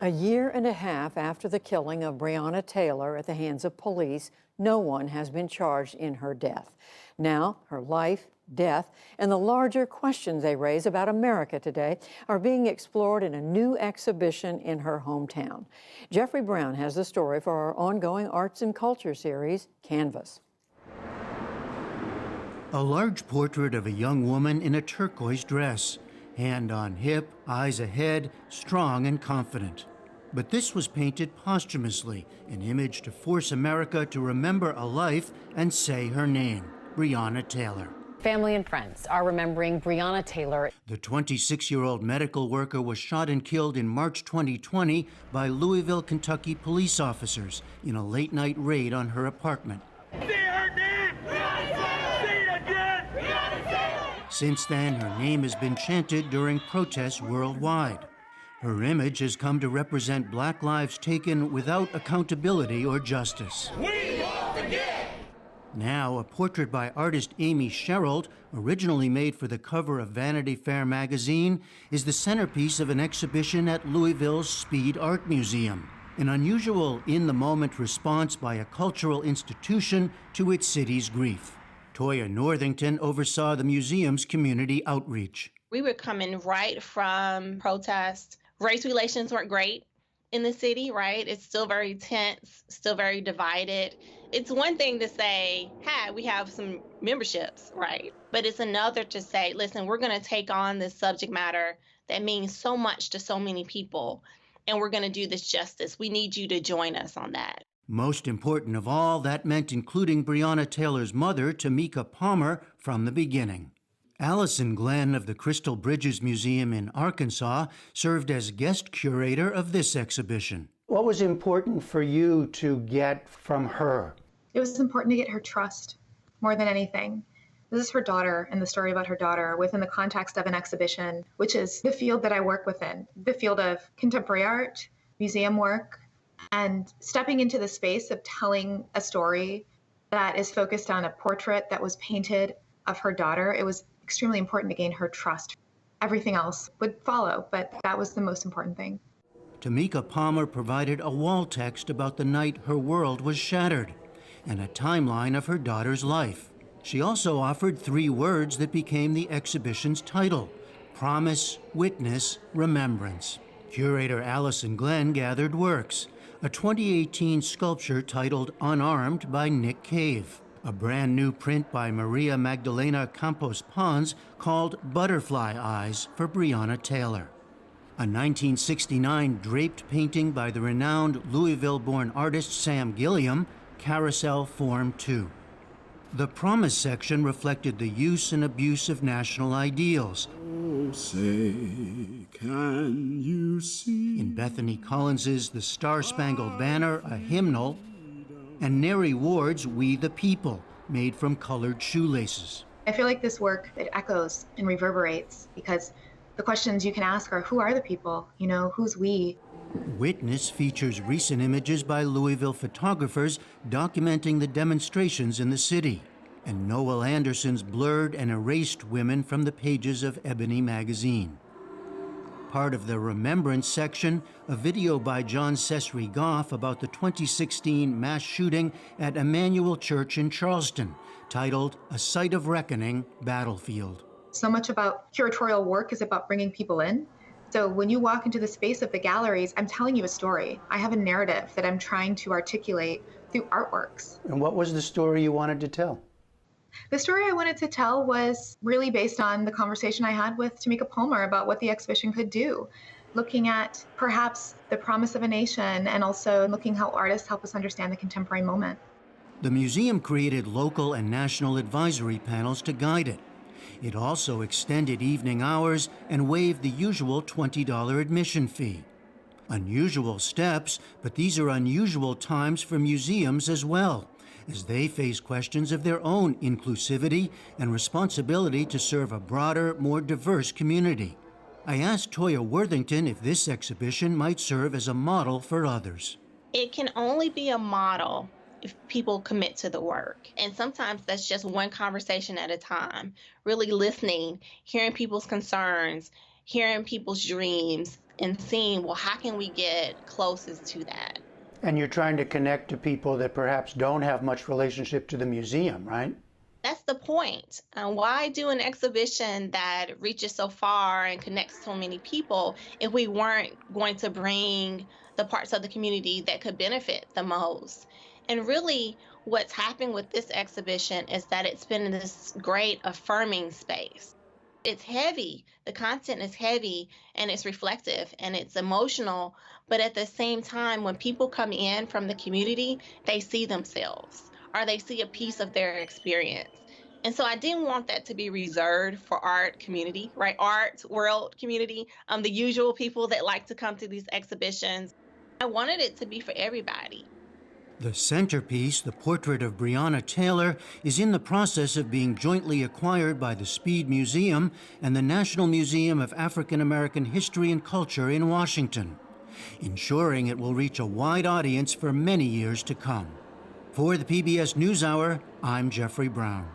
A year and a half after the killing of Breonna Taylor at the hands of police, no one has been charged in her death. Now, her life, death, and the larger questions they raise about America today are being explored in a new exhibition in her hometown. Jeffrey Brown has the story for our ongoing arts and culture series, Canvas. A large portrait of a young woman in a turquoise dress, hand on hip, eyes ahead, strong and confident. But this was painted posthumously, an image to force America to remember a life and say her name, Breonna Taylor. Family and friends are remembering Breonna Taylor. The 26-year-old medical worker was shot and killed in March 2020 by Louisville, Kentucky police officers in a late-night raid on her apartment. Say her name! Say it again! Since then, her name has been chanted during protests worldwide. Her image has come to represent Black lives taken without accountability or justice. We won't forget! Now, a portrait by artist Amy Sherald, originally made for the cover of Vanity Fair magazine, is the centerpiece of an exhibition at Louisville's Speed Art Museum, an unusual in-the-moment response by a cultural institution to its city's grief. Toya Northington oversaw the museum's community outreach. We were coming right from protests. Race relations weren't great in the city, right? It's still very tense, still very divided. It's one thing to say, hey, we have some memberships, right? But it's another to say, listen, we're going to take on this subject matter that means so much to so many people, and we're going to do this justice. We need you to join us on that. Most important of all, that meant including Breonna Taylor's mother, Tamika Palmer, from the beginning. Allison Glenn of the Crystal Bridges Museum in Arkansas served as guest curator of this exhibition. What was important for you to get from her? It was important to get her trust more than anything. This is her daughter and the story about her daughter within the context of an exhibition, which is the field that I work within, the field of contemporary art, museum work, and stepping into the space of telling a story that is focused on a portrait that was painted of her daughter. It was extremely important to gain her trust. Everything else would follow, but that was the most important thing. Tamika Palmer provided a wall text about the night her world was shattered and a timeline of her daughter's life. She also offered 3 words that became the exhibition's title: promise, witness, remembrance. Curator Allison Glenn gathered works: a 2018 sculpture titled Unarmed by Nick Cave, a brand new print by Maria Magdalena Campos Pons called Butterfly Eyes for Breonna Taylor, a 1969 draped painting by the renowned Louisville-born artist Sam Gilliam, Carousel Form 2. The Promise section reflected the use and abuse of national ideals. Oh, say, can you see? In Bethany Collins's The Star-Spangled Banner, a hymnal, and Neri Ward's We the People, made from colored shoelaces. I feel like this work, it echoes and reverberates because the questions you can ask are, who are the people? You know, who's we? Witness features recent images by Louisville photographers documenting the demonstrations in the city, and Noel Anderson's blurred and erased women from the pages of Ebony magazine. Part of the Remembrance section, a video by John Cesare Goff about the 2016 mass shooting at Emmanuel Church in Charleston, titled A Site of Reckoning, Battlefield. So much about curatorial work is about bringing people in. So when you walk into the space of the galleries, I'm telling you a story. I have a narrative that I'm trying to articulate through artworks. And what was the story you wanted to tell? The story I wanted to tell was really based on the conversation I had with Tamika Palmer about what the exhibition could do, looking at perhaps the promise of a nation and also looking how artists help us understand the contemporary moment. The museum created local and national advisory panels to guide it. It also extended evening hours and waived the usual $20 admission fee. Unusual steps, but these are unusual times for museums as well, as they face questions of their own inclusivity and responsibility to serve a broader, more diverse community. I asked Toya Worthington if this exhibition might serve as a model for others. It can only be a model if people commit to the work. And sometimes that's just one conversation at a time, really listening, hearing people's concerns, hearing people's dreams, and seeing, well, how can we get closest to that? And you're trying to connect to people that perhaps don't have much relationship to the museum, right? That's the point. Why do an exhibition that reaches so far and connects so many people if we weren't going to bring the parts of the community that could benefit the most? And really, what's happened with this exhibition is that it's been this great affirming space. It's heavy. The content is heavy and it's reflective and it's emotional. But at the same time, when people come in from the community, they see themselves or they see a piece of their experience. And so I didn't want that to be reserved for art community, right? Art world community, the usual people that like to come to these exhibitions. I wanted it to be for everybody. The centerpiece, the portrait of Breonna Taylor, is in the process of being jointly acquired by the Speed Museum and the National Museum of African American History and Culture in Washington, ensuring it will reach a wide audience for many years to come. For the PBS NewsHour, I'm Jeffrey Brown.